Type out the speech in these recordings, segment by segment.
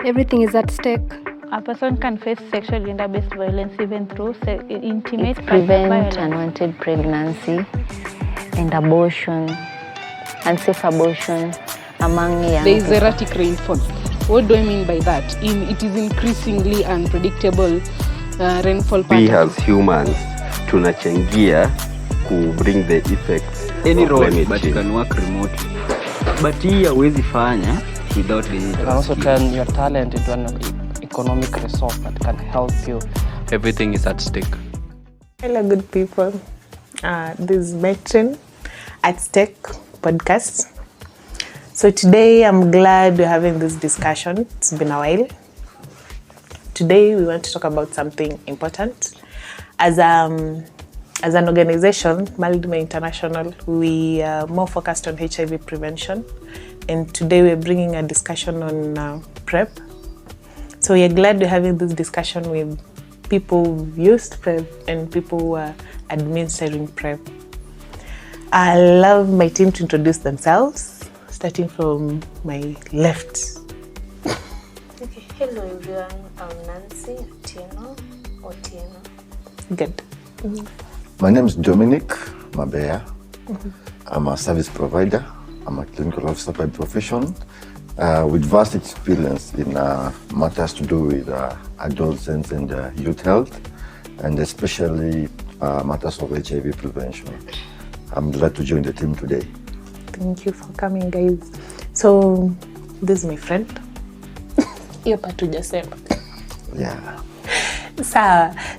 Everything is at stake. A person can face sexual gender-based violence even through intimate prevent unwanted pregnancy and abortion, unsafe abortion among young There is erratic rainfall. What do I mean by that? It is increasingly unpredictable rainfall pattern. We as humans tunachangia to bring the effects any of role, climate but change. you can work remotely. But hii hauwezi fanya without the You can also turn your talent into an economic resource that can help you. Everything is at stake. Hello, good people. This is Metrine at Stake podcast. So today I'm glad we're having this discussion. It's been a while. Today we want to talk about something important. As an organization, Maldima International, we are more focused on HIV prevention. And today we're bringing a discussion on PrEP. So we are glad we're having this discussion with people who've used PrEP and people who are administering PrEP. I love my team to introduce themselves, starting from my left. Okay, hello everyone, I'm Nancy Otieno. Good. My name is Domic Mabea. I'm a service provider. I'm a clinical officer by profession with vast experience in matters to do with adolescents and youth health, and especially matters of HIV prevention. I'm glad to join the team today. Thank you for coming, guys. So, this is my friend. Hiyo part hujasema. Yeah.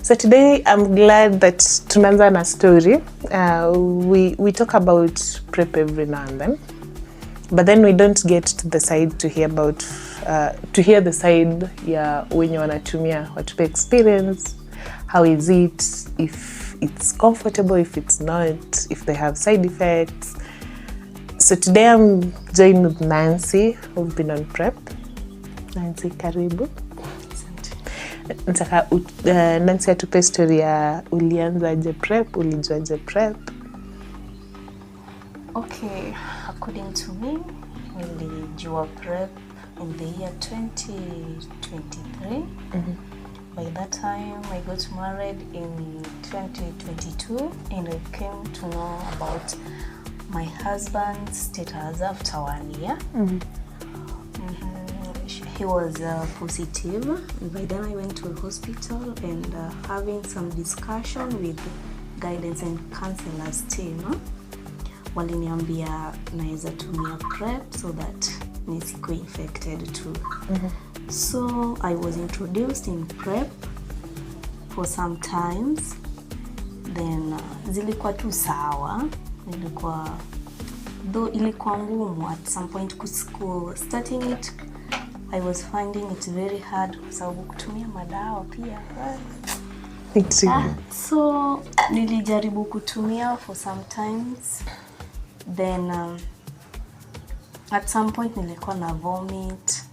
So today I'm glad that tunaanza na story. We talk about PrEP every now and then, but then we don't get to the side to hear about to hear the side ya wenye wanatumia, watupe experience, how is it, if it's comfortable, if it's not, if they have side effects. So today I'm joined with Nancy, who's been on PrEP. Nancy, karibu. Nataka Nancy atupe story ya ulianzaje PrEP, ulijuaje PrEP? Okay, according to me, nilijua PrEP in the year 2023. By that time, I got married in 2022 and I came to know about my husband's status after 1 year. He was positive. By then I went to a hospital and having some discussion with guidance and counselors team. Waliniambia naeza tumia PrEP so that nisikuwe infected too. So I was introduced in PrEP for some times. Then zilikuwa tu sawa. Ilikuwa ngumu at some point starting it. I was finding it very hard kwa sababu kutumia madawa pia. So nilijaribu kutumia for some times. Then at some point nilikuwa na vomit.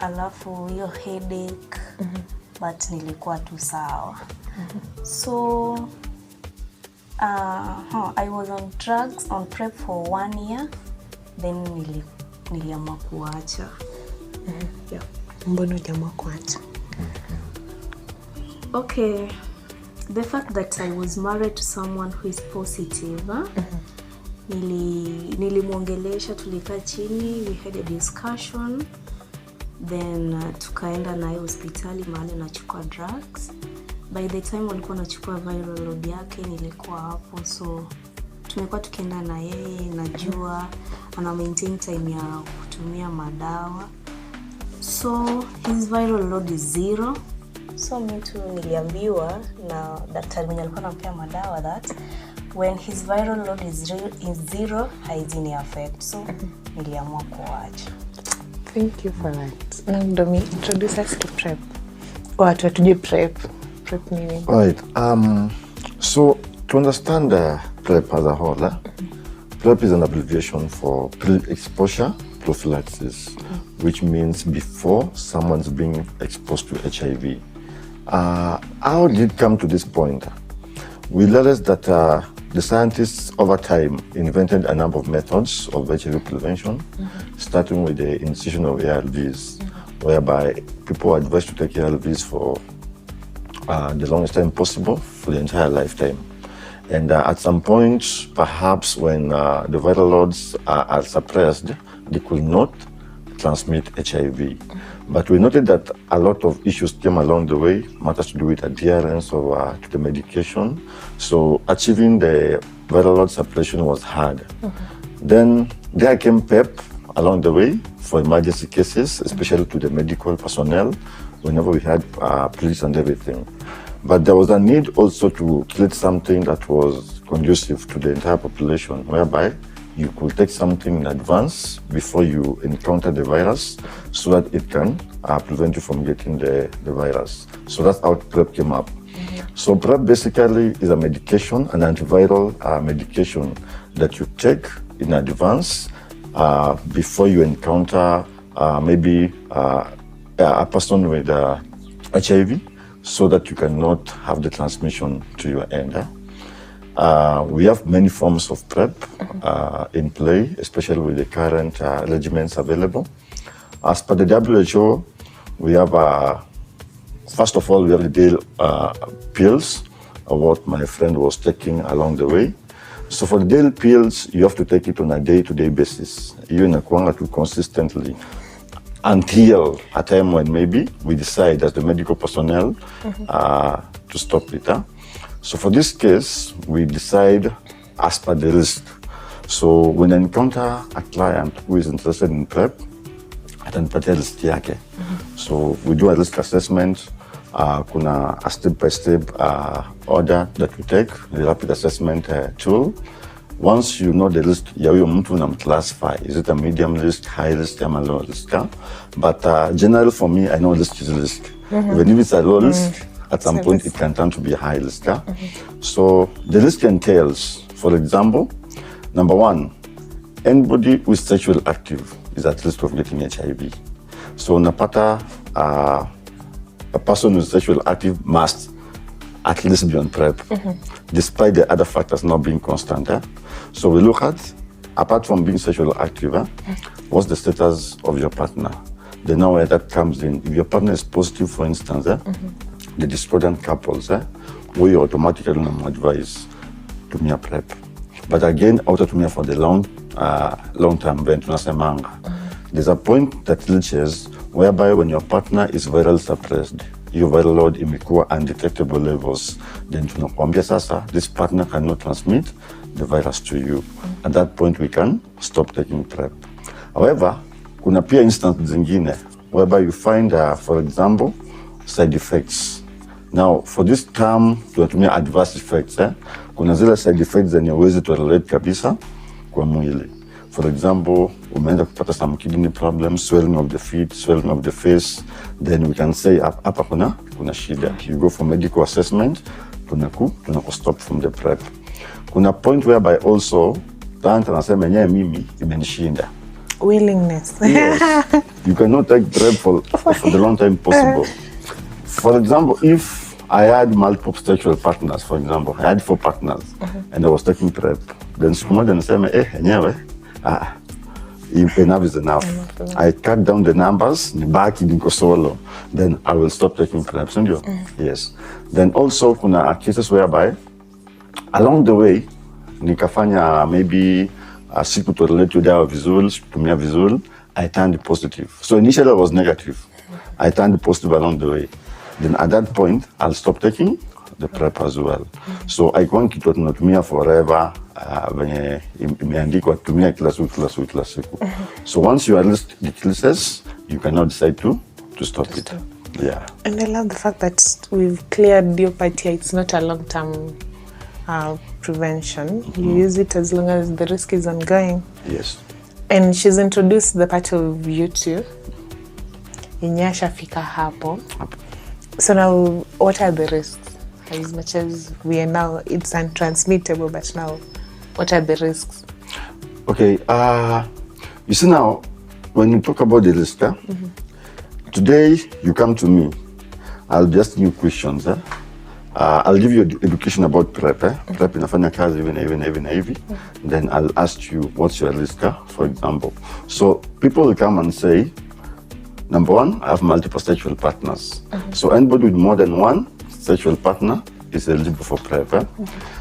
Alafu hiyo headache. But nilikuwa tu sawa. So I was on drugs, on PrEP for 1 year. Then niliamua kuacha. Yeah. Mbona uliamua kuacha? Okay. The fact that I was married to someone who is positive, nilimwongelesha, tulikaa chini, we had a discussion. Then tukaenda naye hospitali mahali nachukua drugs. By the time walikuwa nachukua viral load yake, nilikuwa hapo. So tumekuwa tukienda na yeye, najua ana maintain time ya kutumia madawa. So his viral load is 0. So mtu niliambiwa na daktari mwenye alikuwa anampea madawa that when his viral load is 0, haizini affect. So niliamua kuacha. Thank you for that. Now Domi, introduce us to PrEP. Watu watujue PrEP. PrEP nini? Right. So to understand PrEP as a whole, PrEP is an abbreviation for pre-exposure prophylaxis, which means before someone's being exposed to HIV. How did it come to this point? We realized that the scientists over time invented a number of methods of HIV prevention, starting with the incision of ARVs, whereby people are advised to take ARVs for the longest time possible for the entire lifetime. And at some point, perhaps when the viral loads are suppressed, they could not transmit HIV. But we noted that a lot of issues came along the way, matters to do with adherence to the medication. So achieving the viral load suppression was hard. Then there came PrEP along the way for emergency cases, especially to the medical personnel, whenever we had police and everything. But there was a need also to create something that was conducive to the entire population, whereby you could take something in advance before you encounter the virus so that it can prevent you from getting the virus. So that's how PrEP came up. So PrEP basically is a medication, an antiviral medication that you take in advance before you encounter maybe a person with HIV, so that you cannot have the transmission to your end. We have many forms of PrEP in play, especially with the current regimens available. As per the WHO, we have, first of all, we have the daily pills, what my friend was taking along the way. So for the daily pills, you have to take it on a day-to-day basis, even consistently, until a time when maybe we decide as the medical personnel to stop it. So for this case, we decide as per the risk. So when I encounter a client who is interested in PrEP, atanipatia risk yake. So we do a risk assessment, kuna a step-by-step order that we take, the rapid assessment tool. Once you know the risk, ya huyo mtu unamclassify. Is it a medium risk, high risk, or low risk? But generally for me, I know risk is risk. Even if it's a low risk, at some point it can turn to be a high risk. So the risk entails, for example, number one, anybody who is sexually active is at risk of getting HIV. So napata a person who is sexually active must at least be on PrEP, despite the other factors not being constant. So we look at, apart from being sexually active, what's the status of your partner? Then now where that comes in, if your partner is positive, for instance, the discordant couples, we automatically advise to me a PrEP. But again, auto to me for the long-term event, there's a point that reaches whereby when your partner is viral suppressed, your viral load imekuwa undetectable levels, then tunakwambia sasa, this partner cannot transmit the virus to you. At that point, we can stop taking PrEP. However, kuna pia instances zingine whereby you find, for example, side effects. Now, for this term, tunatumia adverse effects. Kuna zile side effects zenye huwezi tolerate kabisa kwa mwili. For example, umeanza kupata some kidney problems, swelling of the feet, swelling of the face, then we can say hapa kuna shida. You go for medical assessment, tunaku stop from the PrEP. Kuna point whereby also client anasema yenyewe mimi imenishinda. Willingness. Yes. You cannot take PrEP for the long time possible. For example, if I had multiple sexual partners, for example, I had 4 partners, and I was taking PrEP, then someone anasema yenyewe enough is enough. I cut down the numbers, nibaki niko solo, then I will stop taking PrEP. Yes. Then also kuna cases whereby along the way nikafanya maybe siku tolerate dawa vizuri, tumia vizuri, I turned positive. So initially I was negative. I turned positive along the way. Then at that point I'll stop taking the PrEP as well. So I can't keep tunatumia forever. Venye imeandikwa tumia kila siku. So once you are decreases, you cannot decide to stop it. Yeah. And I love the fact that we've cleared your part here. It's not a long-term prevention. You use it as long as the risk is ongoing. Yes. And she's introduced the part of YouTube. Inyasha fika hapo. So now, what are the risks? As much as we are now, it's untransmittable, but now, what are the risks? Okay, you see now, when you talk about the risk, today you come to me, I'll be asking you questions. I'll give you education about PrEP. PrEP inafanya kazi hivi. Then I'll ask you what's your risk, for example. So people will come and say, number one, I have multiple sexual partners. So anybody with more than one sexual partner is eligible for PrEP.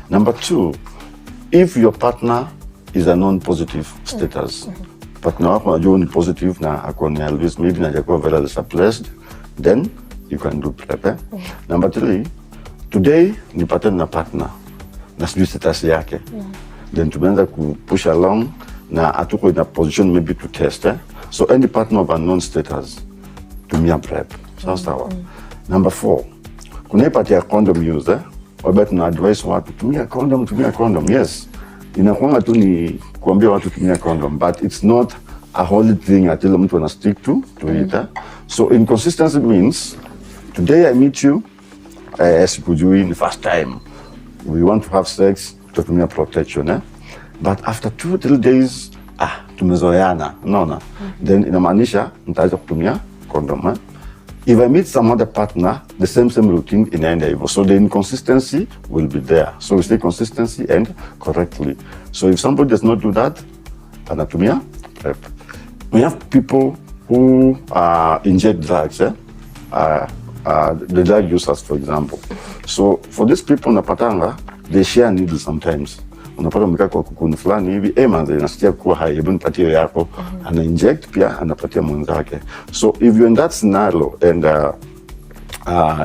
Number two, if your partner is a non-positive status, partner wako anajua ni positive na ako ni always maybe na hajakuwa virally suppressed, then you can do PrEP. Number three, today nipatane na partner na sijui status yake, then tumeanza push along na atuko in a position maybe to test. So any partner of unknown status, tumia PrEP. Sawa. Number four, kuna ipati ya condom use. Wabaya tuna advise watu tumia condom. Yes, inakuanga tu ni kuambia watu tumia condom, but it's not a holy thing until mtu ana stick to it. So inconsistency means today I meet you, sikujui ni first time, we want to have sex, tutumia protection, but after 2-3 days tumezoeana, unaona, then inamaanisha nitaweza kutumia condom. If I meet some other partner, the same routine inaenda hivyo. So the inconsistency will be there. So we say consistency and correctly. So if somebody does not do that, anatumia PrEP. We have people who inject drugs, the drug users, for example. So for these people napatanga, they share needles sometimes. Unapata mkaa kwa kukuni fulani hivi, manze nasikia kuwa hai, hebu nipatie yako, ana inject pia anapatia mwenzake. So if you're in that scenario and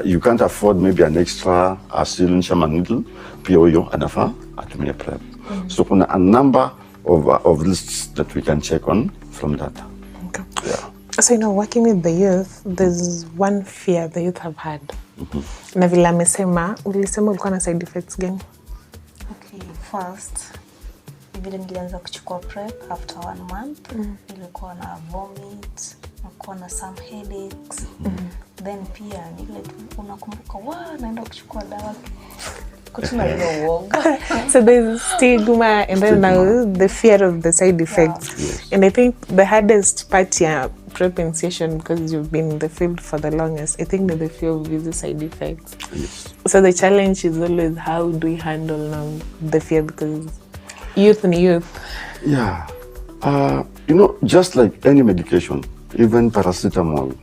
you can't afford maybe an extra syringe ama needle, pia huyo anafaa atumie PrEP. So kuna a number of lists that we can check on from that. Okay. Yeah. So working with the youth, there's one fear the youth have had. Na vile amesema, ulisema ulikuwa na side effects gani? First, vile nilianza kuchukua PrEP after 1 month, nilikuwa na vomit, nilikuwa na some headaches. Then pia nile unakumbuka naenda kuchukua dawa kutuna ile uoga. So there's stigma and then now the fear of the side effects. Yes. And I think the hardest part here PrEP initiation, because you've been in the field for the longest, I think that the fear of the side effects. Yes. So the challenge is always how do we handle now the fear, because youth and youth. Yeah. Just like any medication, even paracetamol.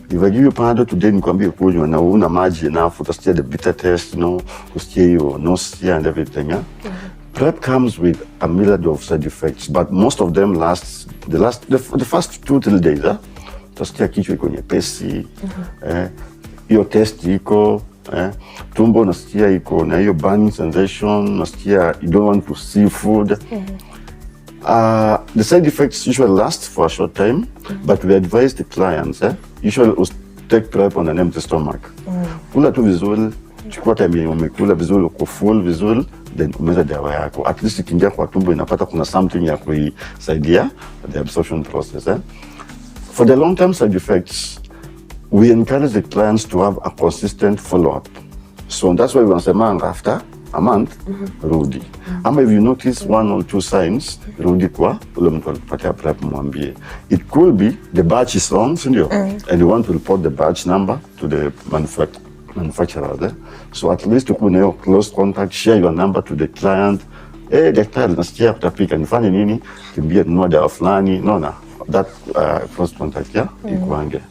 If I give you Panadol today, nikwambie kunywa na una maji enough, utasikia the bitter taste, kusikia hiyo nausea and everything. Yeah? PrEP comes with a myriad of side effects, but most of them last the first 2-3 days. Utasikia kichwa iko nyepesi, hiyo taste iko, tumbo nasikia iko na hiyo burning sensation, nasikia you don't want to see food. The side effects usually last for a short time, but we advise the clients, usually take PrEP on an empty stomach. Kula tu vizuri, chukua time umekula vizuri, uko full vizuri, then umeza dawa yako. At least ikiingia kwa tumbo inapata kuna something ya kuisaidia the absorption process. For the long-term side effects, we encourage the clients to have a consistent follow-up. So that's why we wanasema after a month, rudi. Ama if you notice 1 or 2 signs, rudi kwa ule mtu alipatia PrEP mwambie. It could be the batch is wrong, sindio? And you want to report the batch number to the manufacturer. So at least ukuna hiyo close contact, share your number to the client. Daktari, nasikia kutapika, nifanye nini? Kimbia nunua dawa fulani. No. That close contact, ikuange.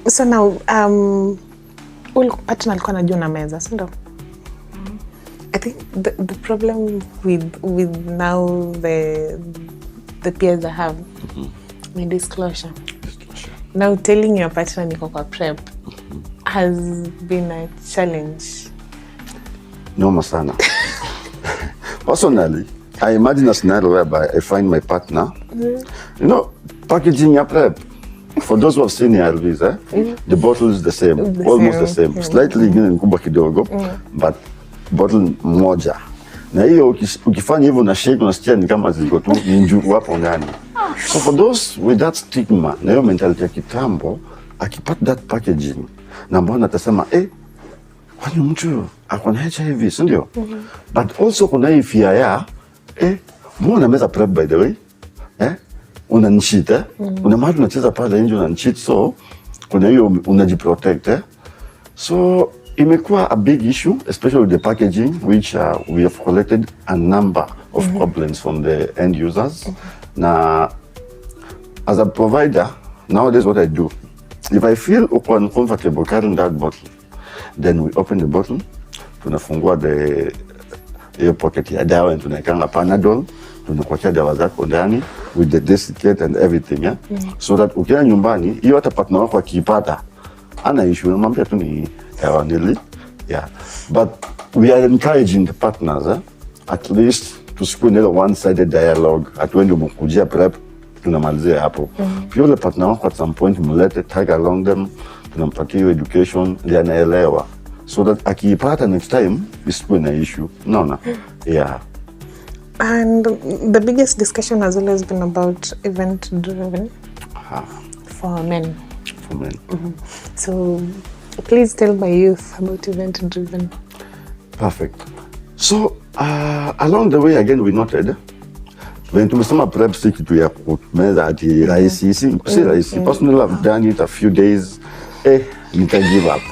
So now, partner alikuwa anajua na meza, sindio? I think the problem with now the peers I have, my disclosure. Now telling your partner niko kwa PrEP has been a challenge. Noma sana. Personally, I imagine a scenario whereby I find my partner, packaging your PrEP. For those who have seen ARVs, the bottle is the same, almost the same. Slightly ingine kubwa kidogo, but bottle moja. Na hiyo ukifanya hivyo na shake unasikia ni kama ziko tu njugu hapo ndani. So for those with that stigma, na hiyo mentality ya kitambo, akipata that packaging, na mbona atasema kwani mtu akona HIV, si ndio? But also kuna hii fear ya mbona meza PrEP by the way? Unancheat, una mahali unacheza pale nje unancheat, so kuna hiyo unajiprotect. So imekuwa a big issue, especially with the packaging, which we have collected a number of problems from the end users. Now, as a provider, nowadays what I do, if I feel uncomfortable carrying that bottle, then we open the bottle, tunafungua the pocket ya dawa, and tunaekanga Panadol, tunakuachia dawa zako ndani with the desiccate and everything, yeah? So that ukienda nyumbani, hiyo hata partner wako akipata, ana issue, unamwambia tu ni dawa nili, yeah. But we are encouraging the partners, at least tusikue nilo one-sided dialogue, atuende mkujia PrEP, tunamalizia hapo. Pia ule partner wako at some point mulete, tag along them, tunampatia hiyo education, ndio anaelewa. So that akiipata next time, isikue na issue. No. Yeah. And the biggest discussion has always been about event-driven for men. For men. So please tell my youth about event-driven. Perfect. So along the way, again, we noted, when tumesema PrEP si kitu ya kumeza ati rahisi, si rahisi. Personally, I've done it a few days, nika give up.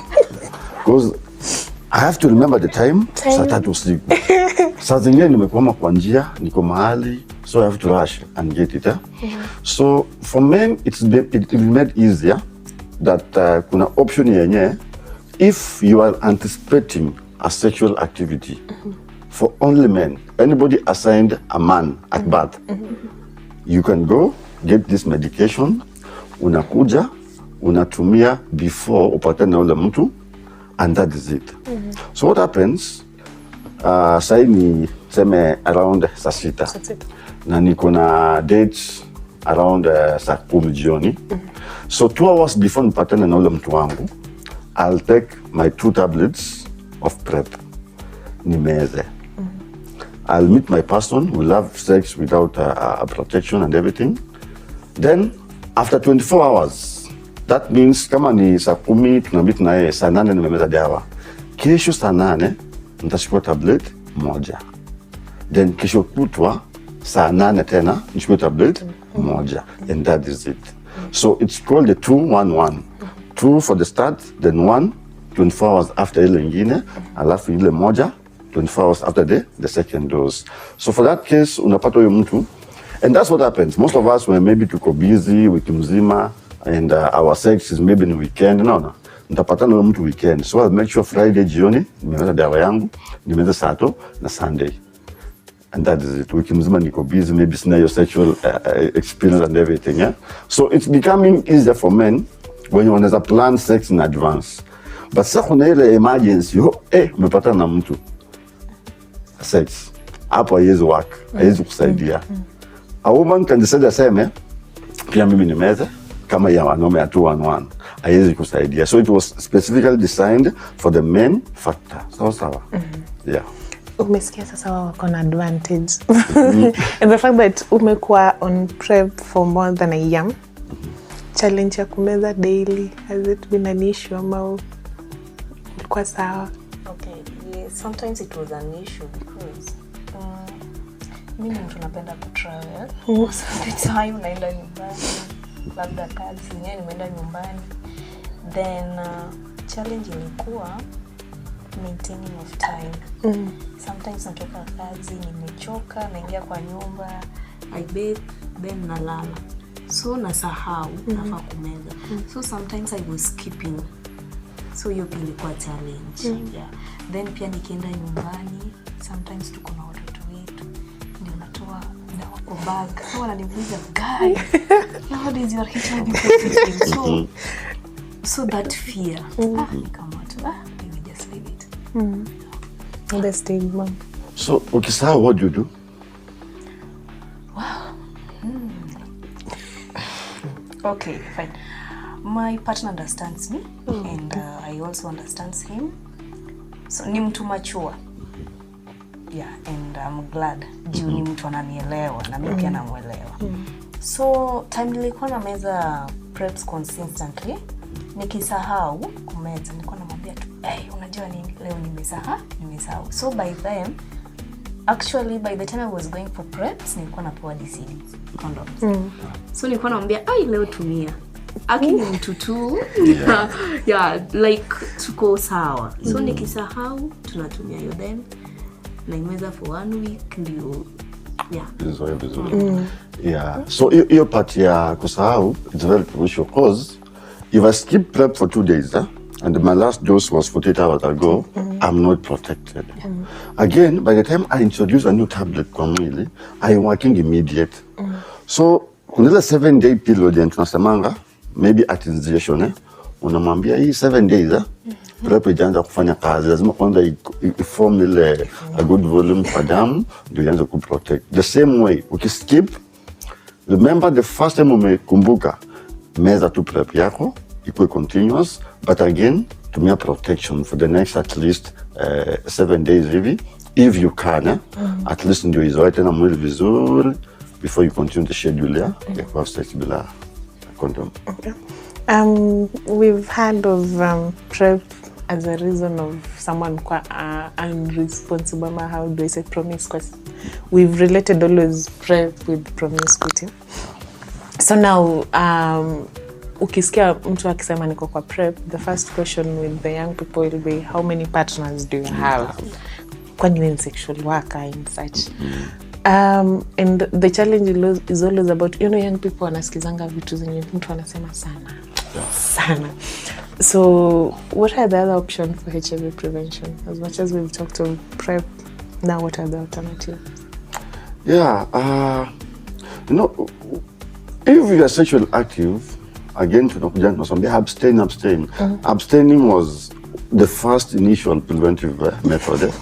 Because I have to remember the time. Saa 3 usiku. Saa zingine nimekwama kwa njia, niko mahali, so I have to rush and get it. So for men, it's been made easier that kuna option yenye, if you are anticipating a sexual activity for only men, anybody assigned a man at birth, you can go get this medication, unakuja, unatumia before upatane na ule mtu, and that is it. So what happens, sai ni seme around saa 6 na niko na dates around saa 10 jioni. So 2 hours before nipatane na ule mtu wangu, I'll take my 2 tablets of PrEP, nimeze. I'll meet my person, we'll have sex without a protection and everything. Then after 24 hours, that means kama ni saa 10 tunamit na yeye, saa 8 nimemeza dawa. Kesho saa 8 nitachukua tablet moja. Then kesho kutwa saa 8 tena nichukue tablet moja, and that is it. So it's called the 2-1-1. 2 for the start, then 1 24 hours after ile ingine, alafu ile moja 24 hours after the second dose. So for that case, unapata huyo mtu, and that's what happens. Most of us, when maybe tuko busy wiki mzima, and our sex is maybe in weekend, no. Nitapatana na mtu weekend. So I'll make sure Friday jioni, nimeweza dawa yangu, nimeweza Sato na Sunday. And that is it. Wiki mzima niko busy, maybe sina your sexual experience and everything, yeah? So it's becoming easier for men when you wanna plan sex in advance. But sasa kuna ile emergency, umepatana na mtu. Sex. Hapo haiwezi work, haiwezi kusaidia. A woman can decide aseme, pia mimi nimeze, kama ya wanaume ya 2-1-1. Haiwezi kusaidia. So it was specifically designed for the men factor. Sawa. Yeah. Umesikia sasa wako na advantage. And the fact that umekuwa on PrEP for more than a year, challenge ya kumeza daily, has it been an issue ama ulikuwa sawa? Okay, yes, sometimes it was an issue because mimi mtu napenda kutravel. Most of the time naenda nyumbani, labda kazi yenyewe nimeenda nyumbani. Then challenge ilikuwa maintaining of time. Sometimes natoka kazi, nimechoka, naingia kwa nyumba, I bathe, then nalala. So nasahau, nafaa kumeza. So sometimes I was skipping. So hiyo pia ilikuwa challenge. Yeah. Then pia nikienda nyumbani, sometimes tuko na watoto wetu, ndio natoa dawa kwa bag. So wananiuliza, guys, nowadays you are HIV positive. So that fear. Maybe just leave it. The stigma. So, ukisahau, what do you do? Wow. Okay, fine. My partner understands me, and I also understand him. So ni mtu mature. Yeah, and I'm glad. Juu ni mtu ananielewa na mimi pia namuelewa. So time nilikuwa na meza PrEP consistently, nikisahau kumeza nilikuwa namwambia tu, unajua nini, leo nimesahau. So by the time I was going for PrEP, nilikuwa napewa DCD condoms. So nilikuwa namwambia, leo tumia. Aki ni mtu tu. Yeah, like tuko sawa. So nikisahau tunatumia hiyo then naimeza for 1 week ndio vizuri. Yeah. So hiyo part ya kusahau it's very crucial because if I skip PrEP for 2 days and my last dose was 48 hours ago, I'm not protected. Again, by the time I introduce a new tablet kwa mwili, I'm working immediate. So kuna ile 7-day period ya tunasemanga maybe at initiation unamwambia hii 7 days PrEP ijaanza kufanya kazi, lazima kwanza iform ile a good volume kwa damu ndio ianze kuprotect. The same way ukiskip, remember the first time umekumbuka meza tu PrEP yako ikuwe continuous, but again tumia protection for the next at least 7 days hivi if you can at least ndio izoe tena mwili vizuri before you continue the schedule ya kwa sex bila condom. Okay. We've heard of PrEP as a reason of someone unresponsible, how do I say promiscuous. We've related always PrEP with promiscuity. So now ukisikia mtu akisema niko kwa PrEP, the first question with the young people will be how many partners do you have? Kwani ni sexual worker and such. And the challenge is always about, young people wanasikizanga vitu zenye mtu anasema sana. So what are the other options for HIV prevention? As much as we've talked of PrEP, now what are the alternatives? Yeah, if you are sexually active, again, abstain. Abstaining was the first initial preventive method.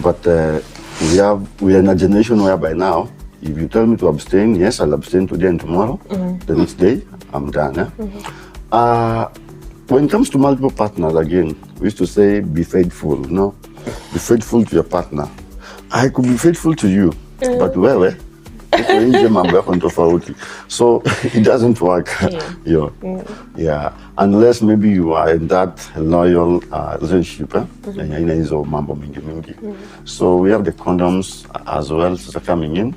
But we are in a generation whereby now, if you tell me to abstain, yes, I'll abstain today and tomorrow. The next day, I'm done. When it comes to multiple partners, again, we used to say, be faithful. Be faithful to your partner. I could be faithful to you, but where? So it doesn't work. Yeah. Unless maybe you are in that loyal relationship. So we have the condoms as well coming in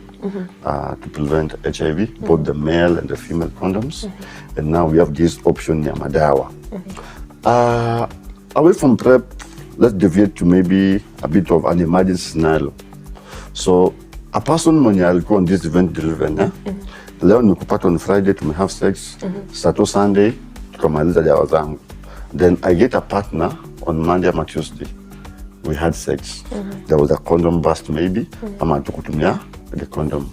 to prevent HIV, both the male and the female condoms. And now we have this option Madawa. Away from PrEP, let's deviate to maybe a bit of an emergency scenario. So a person mwenye alikuwa on this event driven, leo nikupata on Friday to have sex, Saturday Sunday tukamaliza dawa zangu. Then I get a partner on Monday or Tuesday. We had sex. There was a condom bust maybe. Ama tukutumia the condom.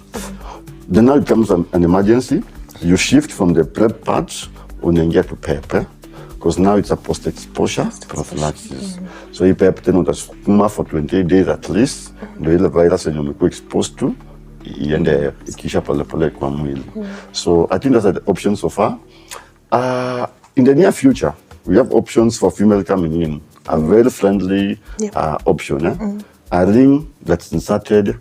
Then now it comes an emergency. You shift from the PrEP part unaingia to PrEP. Because now it's a post-exposure prophylaxis. So hii PrEP tena utasukuma for 28 days at least, ndio ile virus yenye umekuwa exposed to iende ikisha polepole kwa mwili. So I think that's the option so far. In the near future, we have options for female coming in. A very friendly option. A ring that's inserted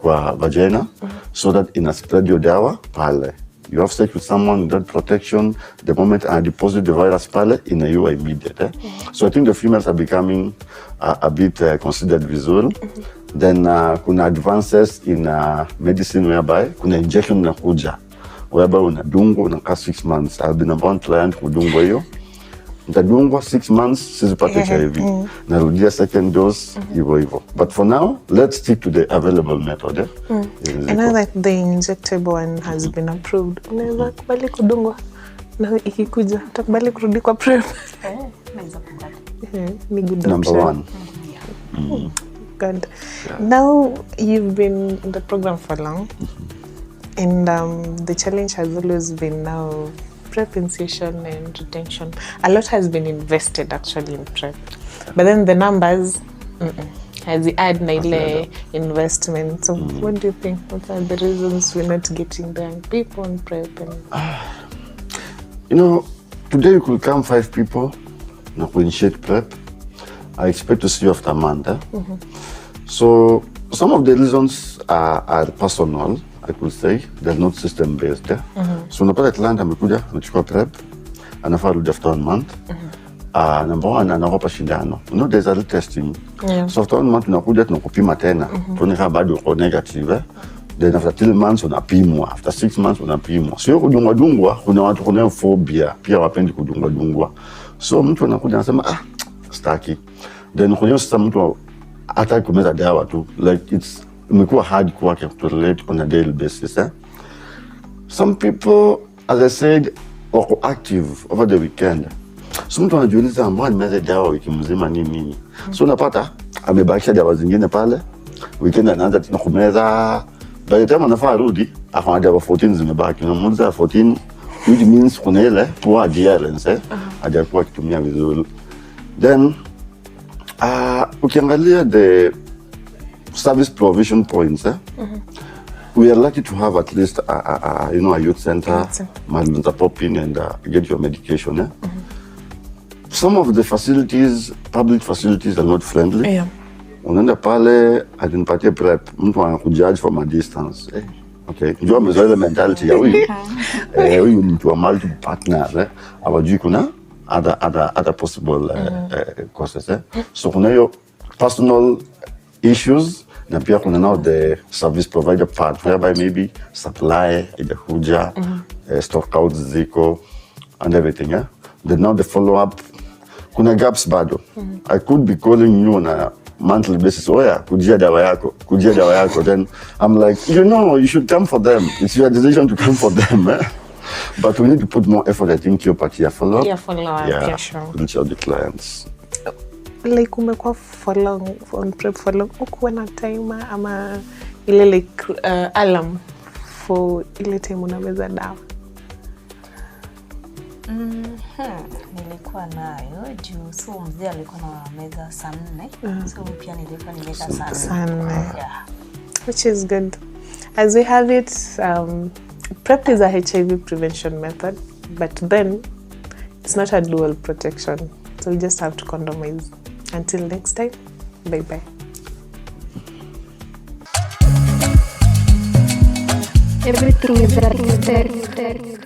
kwa vagina so that ina spread your dawa pale. You have sex with someone without protection, the moment I deposit the virus pale, you are immediate. So I think the females are becoming a bit considered visual. Then kuna advances in medicine whereby kuna injection unakuja whereby unadungwa unakaa 6 months. I've been about client kudungwa hiyo. Nitadungwa 6 months sizipate HIV. Narudia second dose hivyo. But for now, let's stick to the available method. I know that the injectable one has been approved. Unaweza kubali kudungwa na ikikuja utakubali kurudi kwa PrEP? Naweza kubali. Ni good Number option. 1. Good. Now you've been in the program for long, and the challenge has always been now PrEP initiation and retention. A lot has been invested actually in PrEP, but then the numbers has the add na ile investment. So what do you think? What are the reasons we're not getting the young people on PrEP? Today you could come 5 people na initiate PrEP. I expect to see you after a month. So some of the reasons are personal, I could say. They're not system-based. So unapata client amekuja anachukua PrEP, anafaa rudi after 1 month. Number 1, anakopa shindano. There's a retesting. So after 1 month tunakuja tunakupima tena. Tuone kama bado uko negative. then after 3 months unapimwa, after 6 months unapimwa. Sio kudungwa, kuna watu kuna phobia, pia wapendi kudungwa. So mtu anakuja anasema staki. Then kuna sasa mtu hata kumeza dawa tu, like it's imekuwa hard kwake to relate on a daily basis. Some people, as I said, wako active over the weekend. So mtu anajiuliza mbona nimeza dawa wiki mzima nini? So unapata amebakisha dawa zingine pale, weekend anaanza tena kumeza. By the time anafaa rudi, akona dawa 14 zimebaki. Unamuuliza 14, which means kuna ile poor adherence, hajakuwa akitumia vizuri. Then ukiangalia the service provision points, we are lucky to have at least a youth center, to pop in and get your medication. Some of the facilities, public facilities, are not friendly. Unaenda pale atinipatie PrEP, mtu anakujudge from a distance. Okay, njoo amezoea ile mentality ya huyu mtu wa multiple partners, hawajui kuna other possible causes. So kuna hiyo personal issues, na pia kuna now the service provider part, whereby maybe supply ijakuja, stock outs ziko and everything. Then now the follow up, kuna gaps bado. I could be calling you on a monthly basis, kujia dawa yako. Then I'm like, you should come for them. It's your decision to come for them. But we need to put more effort, I think, your follow-up. Yeah, follow-up, yeah, sure. To reach out the clients. Like umekuwa for long, on PrEP for long, ukuwa na timer ama ile like alarm for ile time unameza dawa? Nilikuwa nayo juu, so mzee alikuwa na meza saa 4, so pia nilikuwa nimeka saa 4. Yeah. Which is good. As we have it, PrEP is a HIV prevention method, but then it's not a dual protection. So we just have to condomize. Until next time, bye-bye. Everything is there.